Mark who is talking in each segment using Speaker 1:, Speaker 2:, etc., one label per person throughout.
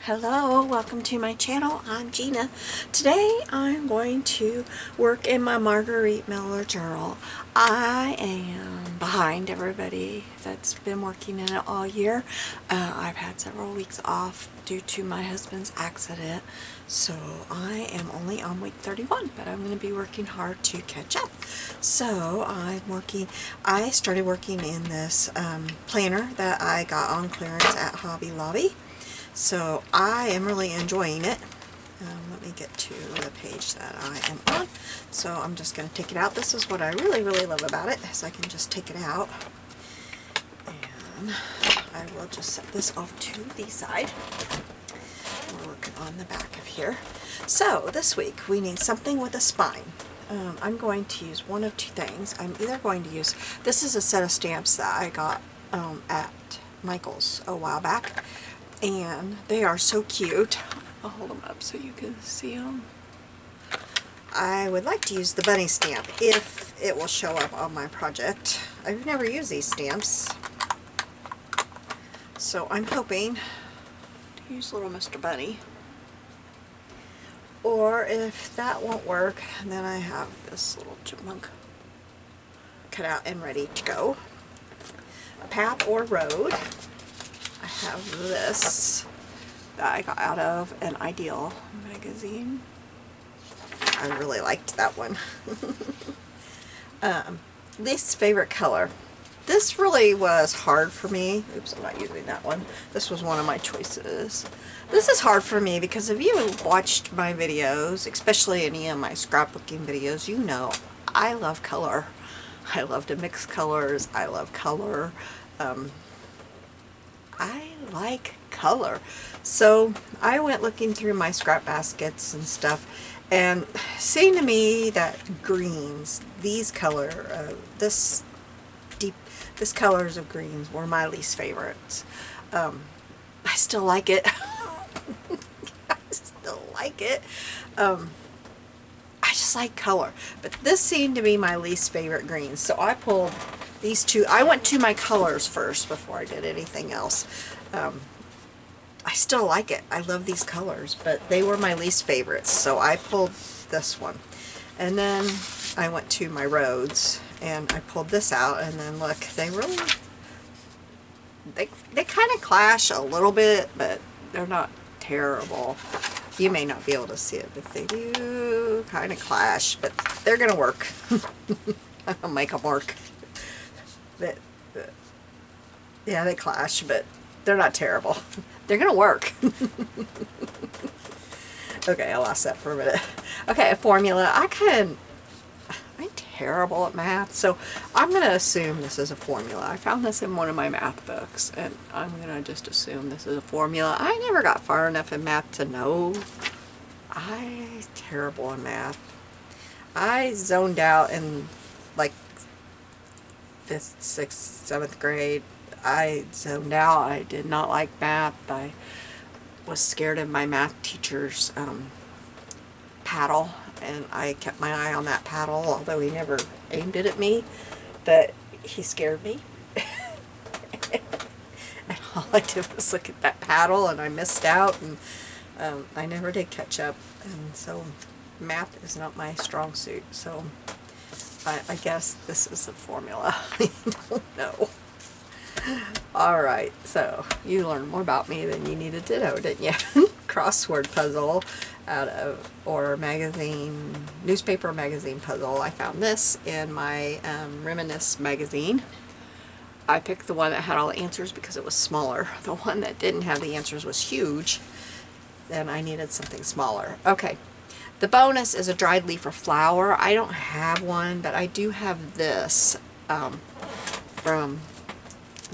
Speaker 1: Hello, welcome to my channel. I'm Gina. Today I'm going to work in my Margarete Millers journal. I am behind everybody that's been working in it all year. I've had several weeks off due to my husband's accident, so I am only on week 31, but I'm going to be working hard to catch up. So I started working in this planner that I got on clearance at Hobby Lobby. So I am really enjoying it. Let me get to the page that I am on. So I'm just going to take it out. This is what I really love about it, is I can just take it out. And I will just set this off to the side. We're working on the back of here. So this week we need something with a spine. I'm going to use one of two things. I'm either going to use, this is a set of stamps that I got at Michael's a while back. And they are so cute. I'll hold them up so you can see them. I would like to use the bunny stamp if it will show up on my project. I've never used these stamps, so I'm hoping to use little Mr. Bunny. Or if that won't work, then I have this little chipmunk cut out and ready to go. A path or road. I have this that I got out of an Ideal magazine. I really liked that one. Least favorite color. This really was hard for me. Oops, I'm not using that one. This was one of my choices. This is hard for me because if you watched my videos, especially any of my scrapbooking videos, you know I love color. I love to mix colors. I love color. I like color. So I went looking through my scrap baskets and stuff, and seemed to me that greens, these colors of greens were my least favorites. I still like it. I still like it. I just like color, but this seemed to be my least favorite greens. So I pulled these two. I went to my colors first before I did anything else. I still like it. I love these colors, but they were my least favorites, so I pulled this one. And then I went to my roads and I pulled this out, and then look, they kind of clash a little bit, but they're not terrible. You may not be able to see it, but they do kind of clash, but they're gonna work. I'll make them work. Yeah, they clash, but they're not terrible. They're gonna work. Okay, I lost that for a minute. Okay, a formula. I'm terrible at math, so I'm gonna assume this is a formula. I found this in one of my math books, and I'm gonna just assume this is a formula. I never got far enough in math to know. I'm terrible in math. I zoned out in like 5th, 6th, 7th grade. I zoned out. I did not like math. I was scared of my math teacher's paddle, and I kept my eye on that paddle, although he never aimed it at me, but he scared me. And all I did was look at that paddle, and I missed out, and I never did catch up, and so math is not my strong suit, so I guess this is a formula. I don't know. Alright, so you learned more about me than you needed to know, didn't you? Crossword puzzle out of, or magazine, newspaper magazine puzzle. I found this in my Reminisce magazine. I picked the one that had all the answers because it was smaller. The one that didn't have the answers was huge, and I needed something smaller. Okay. The bonus is a dried leaf or flower. I don't have one, but I do have this from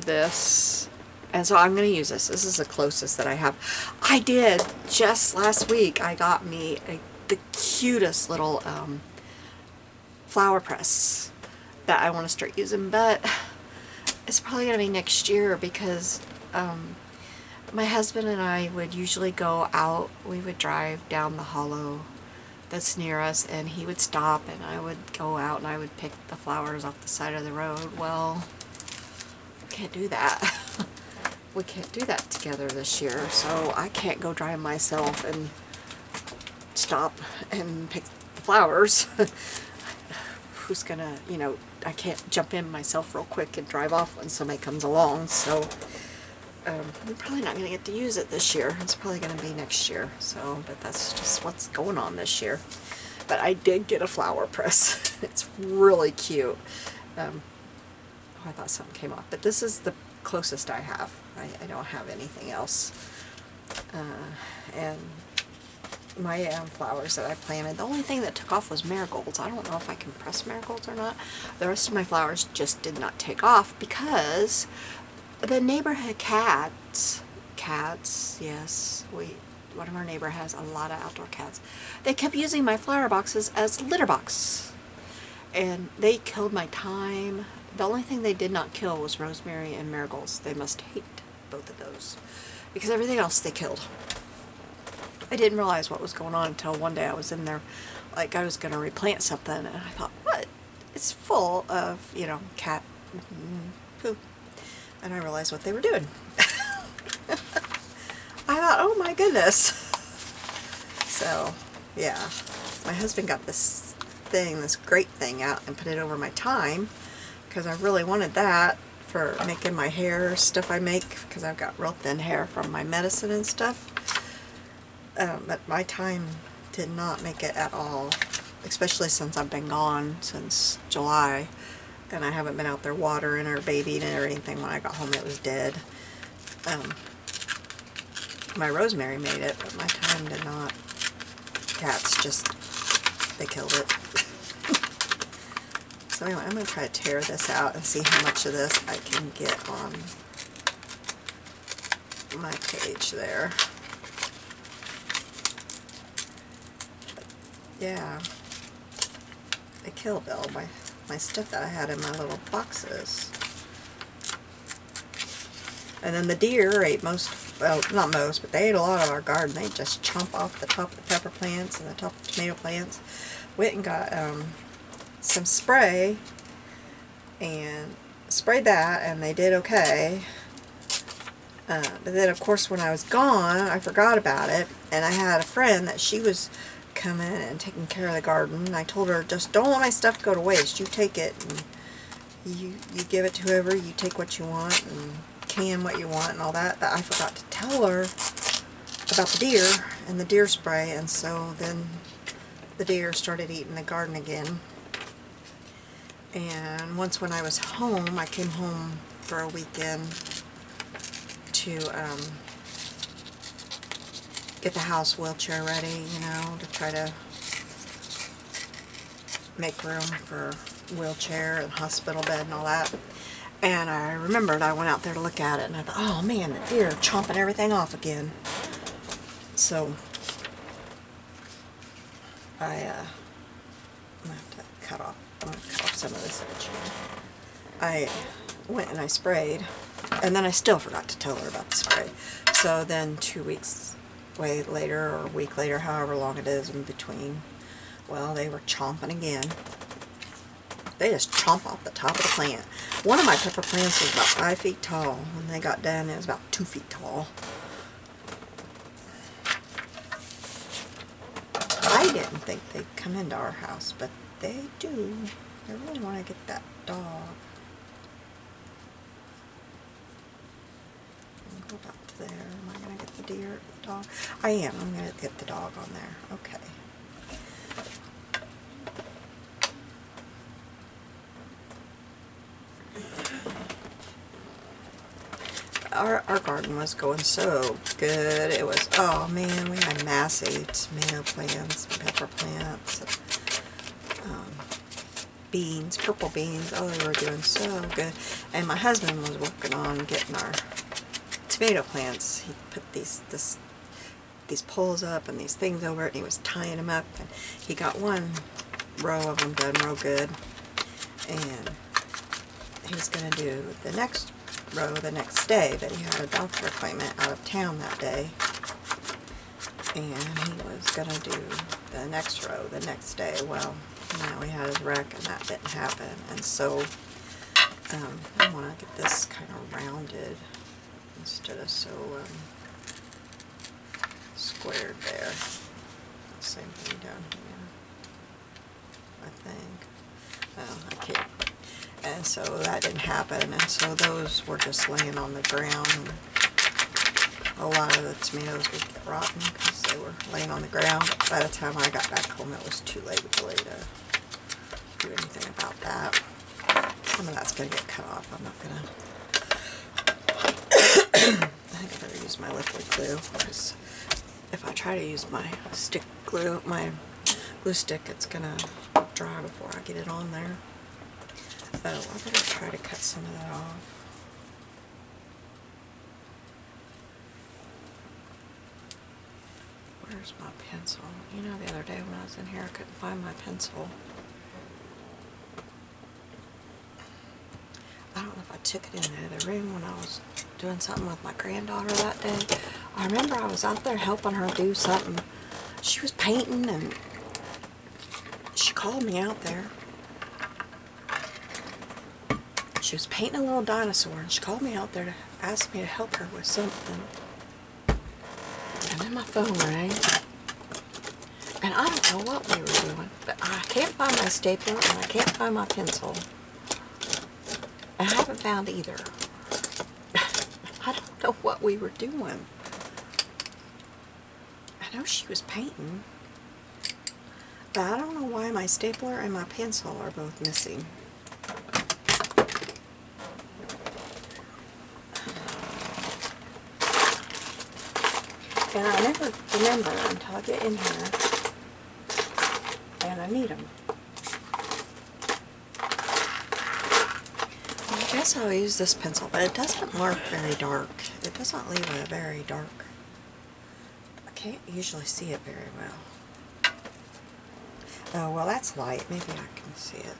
Speaker 1: this, and so I'm going to use this. This is the closest that I have. I did just last week. I got me the cutest little flower press that I want to start using, but it's probably going to be next year because my husband and I would usually go out. We would drive down the hollow that's near us, and he would stop, and I would go out and I would pick the flowers off the side of the road. Well, can't do that. we can't do that together this year, so I can't go drive myself and stop and pick the flowers. Who's gonna, you know, I can't jump in myself real quick and drive off when somebody comes along, so I'm probably not gonna get to use it this year. It's probably gonna be next year, so, but that's just what's going on this year. But I did get a flower press. It's really cute. Oh, I thought something came off, but this is the closest I have. I don't have anything else. And my flowers that I planted, the only thing that took off was marigolds. I don't know if I can press marigolds or not. The rest of my flowers just did not take off because the neighborhood cats, yes, one of our neighbor has a lot of outdoor cats. They kept using my flower boxes as litter box, and they killed my thyme. The only thing they did not kill was rosemary and marigolds. They must hate both of those because everything else they killed. I didn't realize what was going on until one day I was in there, like I was going to replant something, and I thought, what? It's full of, you know, cat poo. And I realized what they were doing. I thought, oh my goodness. So, yeah. My husband got this great thing out and put it over my thyme because I really wanted that for making my hair stuff I make, because I've got real thin hair from my medicine and stuff. But my thyme did not make it at all, especially since I've been gone since July, and I haven't been out there watering or babying it or anything. When I got home, it was dead. My rosemary made it, but my thyme did not. Cats just, they killed it. So anyway, I'm going to try to tear this out and see how much of this I can get on my page there. Yeah, they killed all my stuff that I had in my little boxes. And then the deer ate most, well, not most, but they ate a lot of our garden. They just chomp off the top of the pepper plants and the top of the tomato plants. Went and got some spray and sprayed that, and they did okay. But then, of course, when I was gone, I forgot about it, and I had a friend that she was coming and taking care of the garden, and I told her, just don't let my stuff go to waste. You take it and you give it to whoever, you take what you want and can what you want and all that. But I forgot to tell her about the deer and the deer spray, and so then the deer started eating the garden again. And once when I was home, I came home for a weekend to get the house wheelchair ready, you know, to try to make room for wheelchair and hospital bed and all that. And I remembered I went out there to look at it, and I thought, oh man, the deer are chomping everything off again. So I'm going to have to cut off some of this edge. I went and I sprayed, and then I still forgot to tell her about the spray. So then 2 weeks later, or a week later, however long it is in between, well, they were chomping again. They just chomp off the top of the plant. One of my pepper plants was about 5 feet tall. When they got done, it was about 2 feet tall. I didn't think they'd come into our house, but they do. I really want to get that dog. I'll go back to there. Am I going to get the deer, the dog? I am. I'm going to get the dog on there. Okay. Our garden was going so good. It was, oh man, we had massive tomato plants, pepper plants, beans, purple beans. Oh, they were doing so good. And my husband was working on getting our tomato plants. He put these poles up and these things over it, and he was tying them up, and he got one row of them done real good, and he was going to do the next row the next day, but he had a doctor appointment out of town that day, and he was going to do the next row the next day. Well, now he had his wreck, and that didn't happen, and so I want to get this kind of rounded, and instead of so squared there. Same thing down here, I think. Oh, I can't. And so that didn't happen, and so those were just laying on the ground. A lot of the tomatoes would get rotten because they were laying on the ground. By the time I got back home, it was too late really to do anything about that. Some of that's going to get cut off. I'm not going to... I think I better use my liquid glue, because if I try to use my stick glue, my glue stick, it's going to dry before I get it on there. Oh, I better try to cut some of that off. Where's my pencil? You know, the other day when I was in here, I couldn't find my pencil. I don't know if I took it in the other room when I was doing something with my granddaughter that day. I remember I was out there helping her do something. She was painting, and she called me out there. She was painting a little dinosaur, and she called me out there to ask me to help her with something. And then my phone rang, and I don't know what we were doing, but I can't find my stapler, and I can't find my pencil. I haven't found either. I don't know what we were doing. I know she was painting, but I don't know why my stapler and my pencil are both missing. And I never remember until I get in here and I need them. I guess I'll use this pencil, but it doesn't mark very dark. It doesn't leave a very dark. I can't usually see it very well. Oh, well, that's light. Maybe I can see it.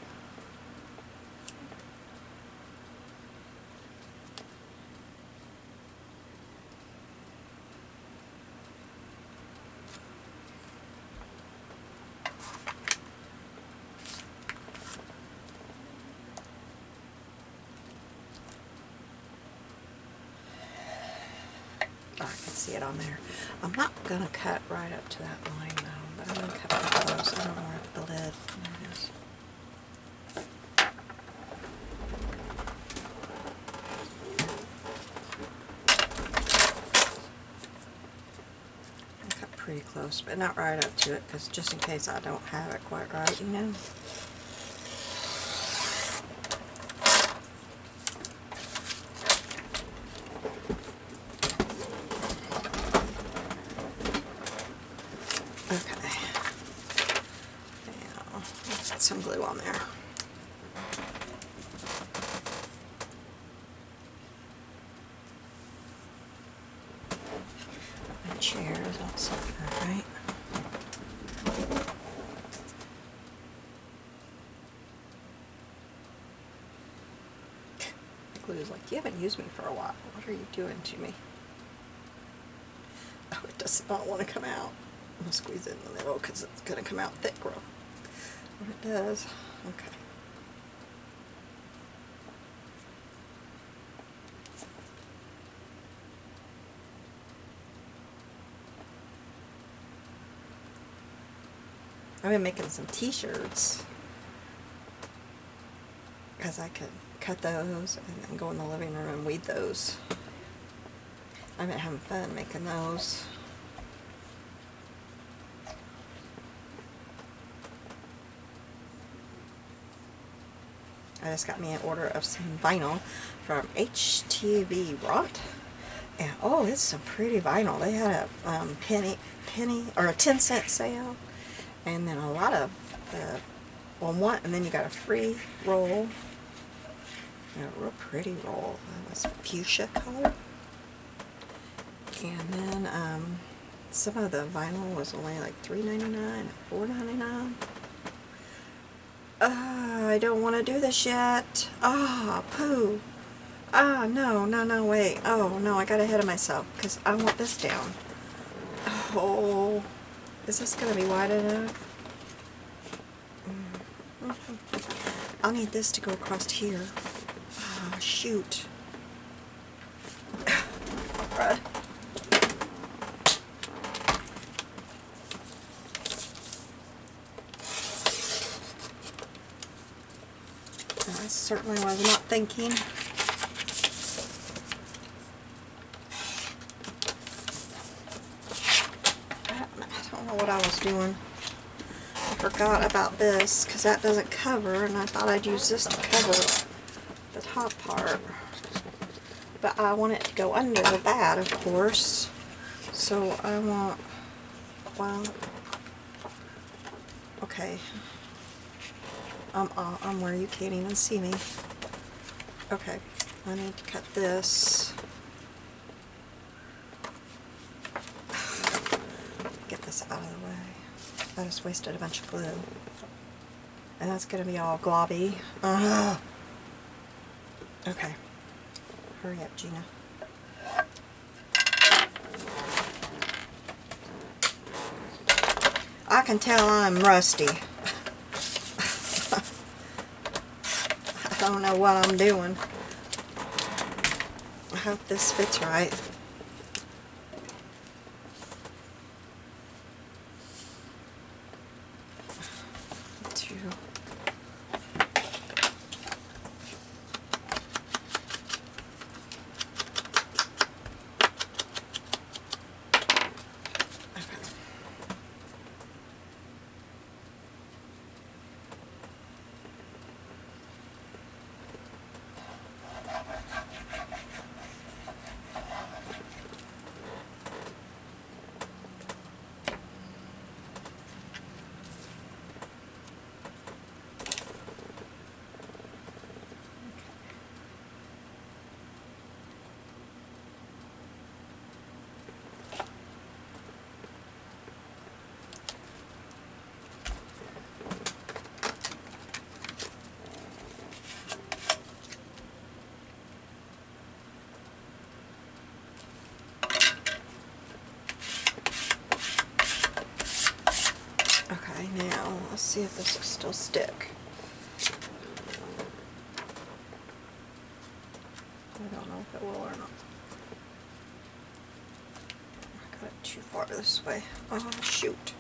Speaker 1: I can see it on there. I'm not going to cut right up to that line though, but I'm going to cut pretty close. I don't know where the lid. There it is. I cut pretty close, but not right up to it, because just in case I don't have it quite right, you know. Okay, now let's put some glue on there. My chair is all set right. Glue is like, you haven't used me for a while. What are you doing to me? Oh, it does not want to come out. I'm going to squeeze it in the middle because it's going to come out thick when it does. Okay. I've been making some t-shirts because I could cut those and then go in the living room and weed those. I've been having fun making those. I just got me an order of some vinyl from HTV Rot, and oh, it's some pretty vinyl. They had a penny or a 10-cent sale, and then a lot of and then you got a free roll. A real pretty roll. It was fuchsia color, and then some of the vinyl was only like $3.99 and $4.99. I don't want to do this yet. Ah, poo. Ah, no, wait. Oh, no, I got ahead of myself because I want this down. Oh, is this going to be wide enough? I'll need this to go across here. Oh, shoot. I certainly was not thinking. I don't know what I was doing. I forgot about this because that doesn't cover, and I thought I'd use this to cover the top part. But I want it to go under that, of course. So I want, well, okay. I'm where you can't even see me. Okay, I need to cut this. Get this out of the way. I just wasted a bunch of glue. And that's going to be all globby. Okay. Hurry up, Gina. I can tell I'm rusty. I don't know what I'm doing. I hope this fits right. Okay, now let's see if this will still stick. I don't know if it will or not. I got it too far this way. Oh, shoot.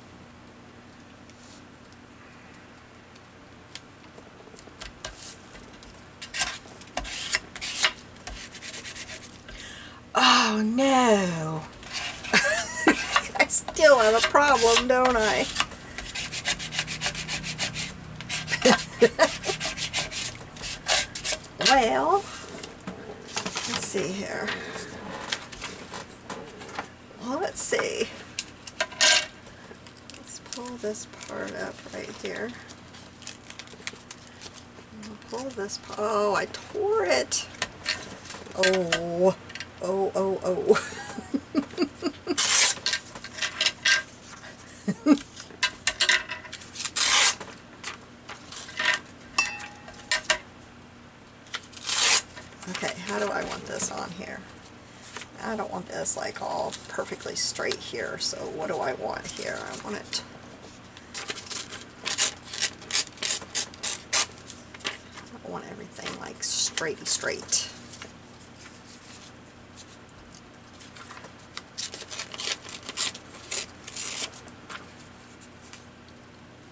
Speaker 1: Oh no! I still have a problem, don't I? Well, let's see here. Well, let's see. Let's pull this part up right here. Pull this part. Oh, I tore it. Oh, oh, oh, oh. Okay, how do I want this on here? I don't want this like all perfectly straight here, so what do I want here? I want it, I want everything like straight.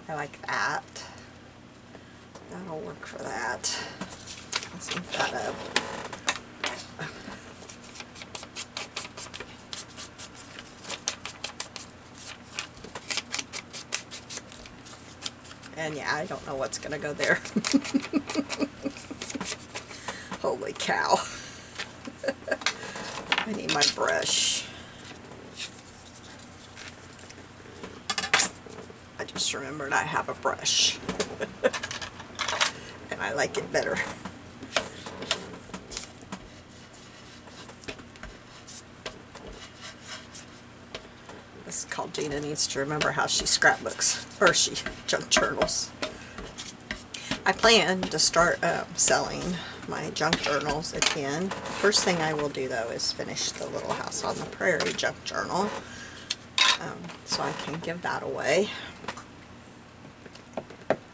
Speaker 1: I like that. That'll work for that. Let's ink that up. And yeah, I don't know what's gonna go there. Holy cow. I need my brush. I just remembered I have a brush. And I like it better. This is called Gina Needs to Remember How She Scrapbooks, or she junk journals. I plan to start selling my junk journals again. First thing I will do though is finish the Little House on the Prairie junk journal, so I can give that away.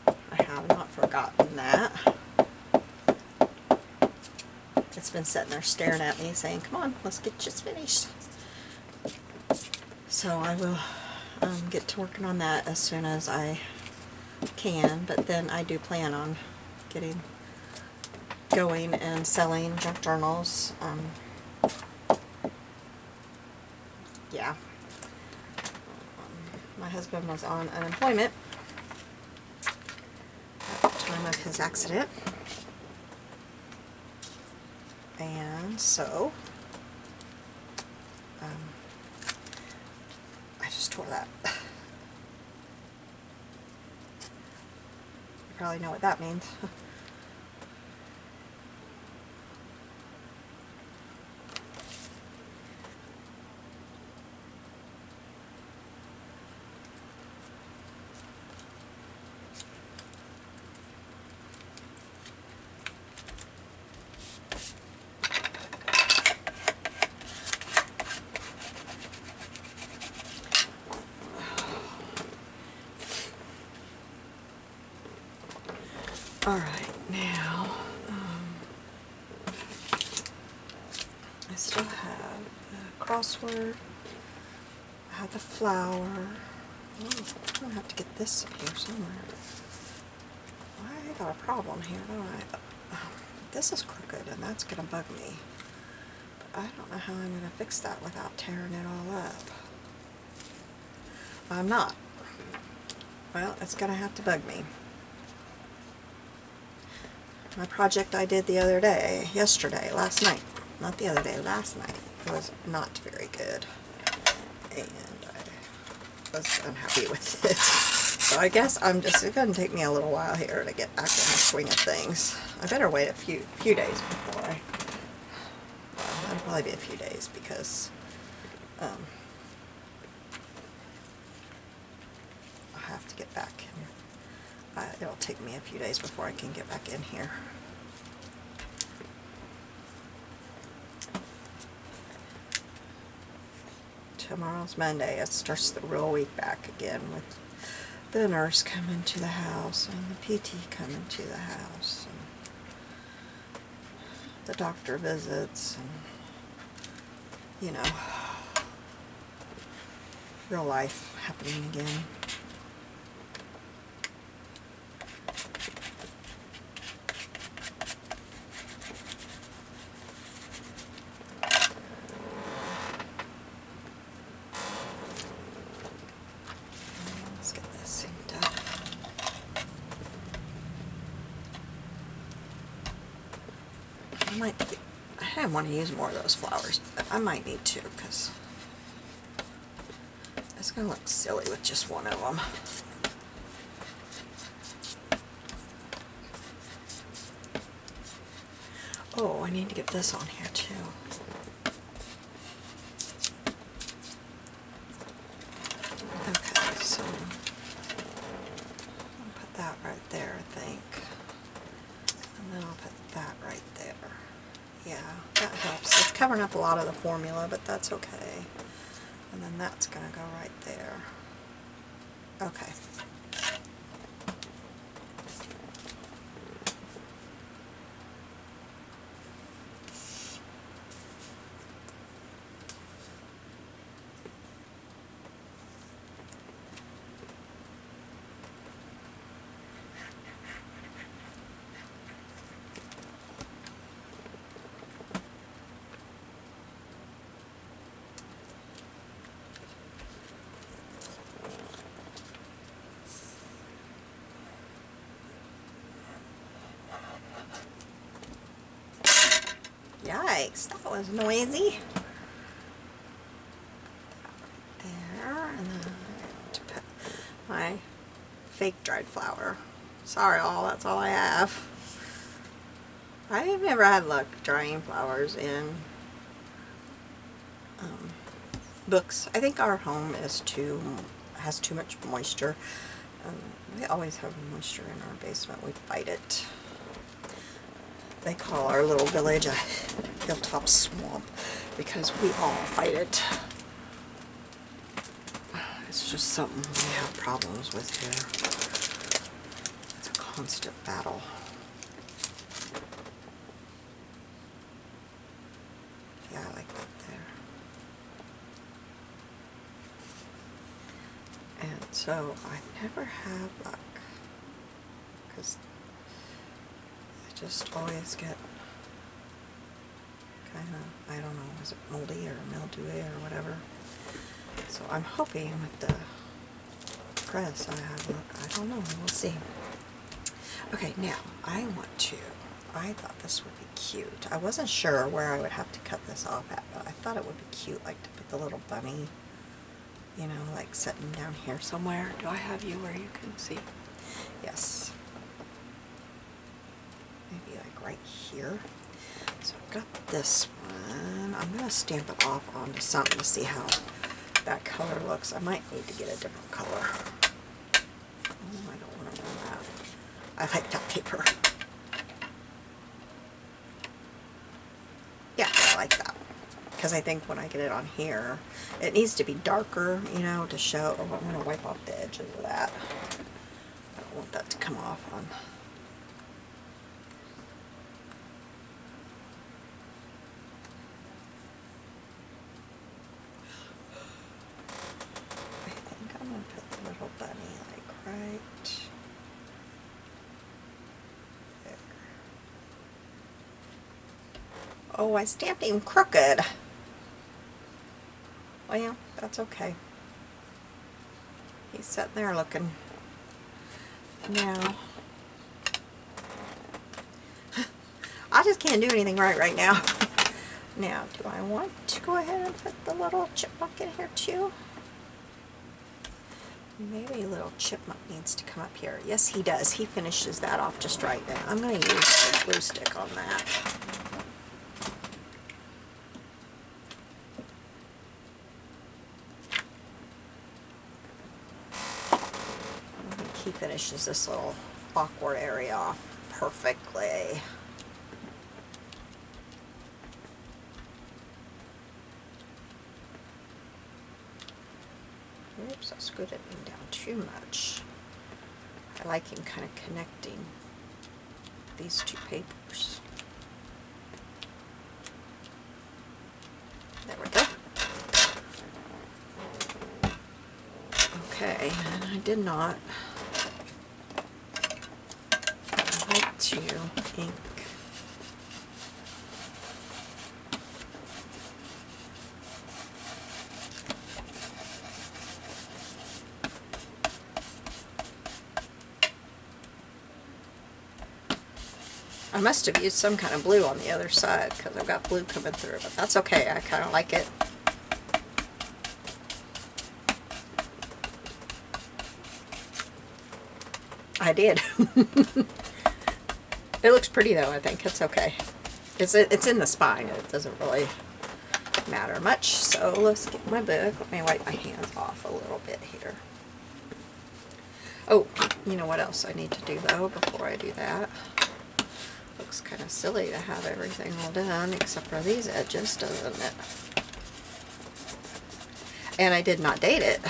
Speaker 1: I have not forgotten that. It's been sitting there staring at me saying, come on, let's get this finished. So I will get to working on that as soon as I can, but then I do plan on getting going and selling junk journals. Yeah. My husband was on unemployment at the time of his accident. And so, I just tore that. You probably know what that means. Alright, now, I still have the crossword, I have the flower. Oh, I'm going to have to get this here somewhere. I got a problem here, don't I? This is crooked and that's going to bug me. But I don't know how I'm going to fix that without tearing it all up. I'm not. Well, it's going to have to bug me. My project I did the other day, last night, not the other day, last night, was not very good, and I was unhappy with it. So I guess it's going to take me a little while here to get back in the swing of things. I better wait a few days before it'll probably be a few days because I have to get back in. It'll take me a few days before I can get back in here. Tomorrow's Monday. It starts the real week back again with the nurse coming to the house and the PT coming to the house and the doctor visits and, you know, real life happening again. I want to use more of those flowers, but I might need to because it's going to look silly with just one of them. Oh, I need to get this on here too. Okay, so I'll put that right there, I think. And then I'll put that right there. Yeah, that helps. It's covering up a lot of the formula, but that's okay. And then that's going to go right there. Okay. Yikes, that was noisy. There, and then to put my fake dried flower. Sorry all, that's all I have. I've never had luck drying flowers in books. I think our home has too much moisture. We always have moisture in our basement. We fight it. They call our little village a hilltop swamp because we all fight it. It's just something we have problems with here. It's a constant battle. Yeah, I like that there. And so I never have luck because I just always get kind of, I don't know, is it moldy or mildewy or whatever. So I'm hoping with the press I don't know, we'll see. Okay, now I thought this would be cute. I wasn't sure where I would have to cut this off at, but I thought it would be cute, like to put the little bunny, you know, like sitting down here somewhere. Do I have you where you can see? Yes. Maybe like right here. So I've got this one. I'm going to stamp it off onto something to see how that color looks. I might need to get a different color. Oh, I don't want to run that. I like that paper. Yeah, I like that. Because I think when I get it on here, it needs to be darker, you know, to show. Oh, I'm going to wipe off the edges of that. I don't want that to come off on. I think I'm going to put the little bunny like right there. Oh, I stamped him crooked. Well, that's okay. He's sitting there looking. Now, I just can't do anything right now. Now, do I want to go ahead and put the little chipmunk in here too? Maybe a little chipmunk needs to come up here. Yes, he does. He finishes that off just right now. I'm going to use the glue stick on that. He finishes this little awkward area off perfectly. Oops, I screwed it down too much. I like him kind of connecting these two papers. There we go. Okay, and I did not like to ink I must have used some kind of blue on the other side because I've got blue coming through, but that's okay. I kind of like it. I did. It looks pretty though, I think. It's okay. It's in the spine. It doesn't really matter much. So let's get my book. Let me wipe my hands off a little bit here. Oh, you know what else I need to do though before I do that? Looks kind of silly to have everything all done except for these edges, doesn't it? And I did not date it.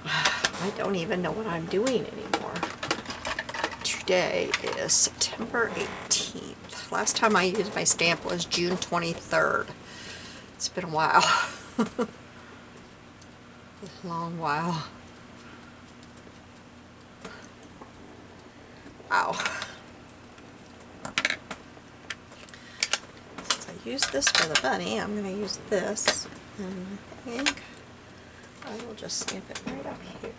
Speaker 1: I don't even know what I'm doing anymore. Today is September 18th. Last time I used my stamp was June 23rd. It's been a while. A long while. Wow. Since I used this for the bunny, I'm going to use this. And I think I will just stamp it right up here.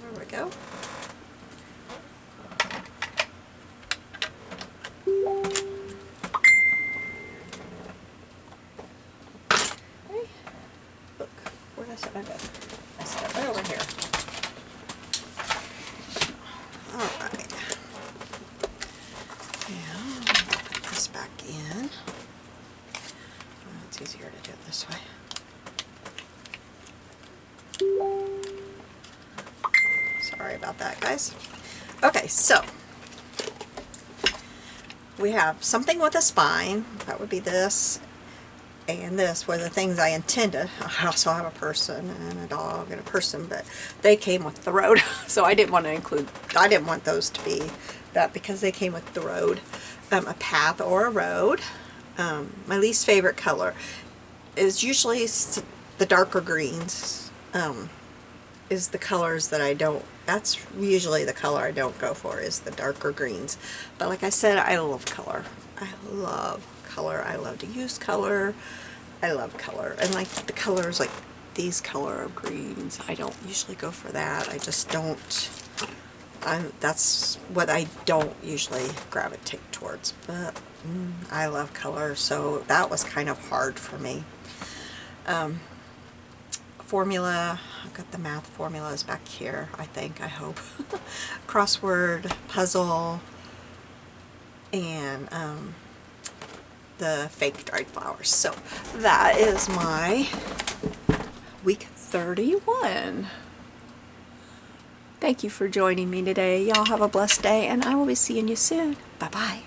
Speaker 1: There we go. Okay. Look, where did I set my book? I set it right over here. Alright. Now, I'm going to put this back in. Oh, it's easier to do it this way. Sorry about that, guys. Okay, so we have something with a spine. That would be this. And this were the things I intended. I also have a person and a dog and a person, but they came with the road. So I didn't want to include, I didn't want those to be that because they came with the road. A path or a road. My least favorite color is usually the darker greens. is the colors that I don't, that's usually the color I don't go for, is the darker greens. But like I said, I love color. I love color. I love to use color. I love color. And like the colors, like these color of greens, I don't usually go for that. I just don't, that's what I don't usually gravitate towards. But I love color, so that was kind of hard for me. Formula, I've got the math formulas back here, I think, I hope. Crossword, puzzle, and the fake dried flowers. So that is my week 31. Thank you for joining me today. Y'all have a blessed day, and I will be seeing you soon. Bye-bye.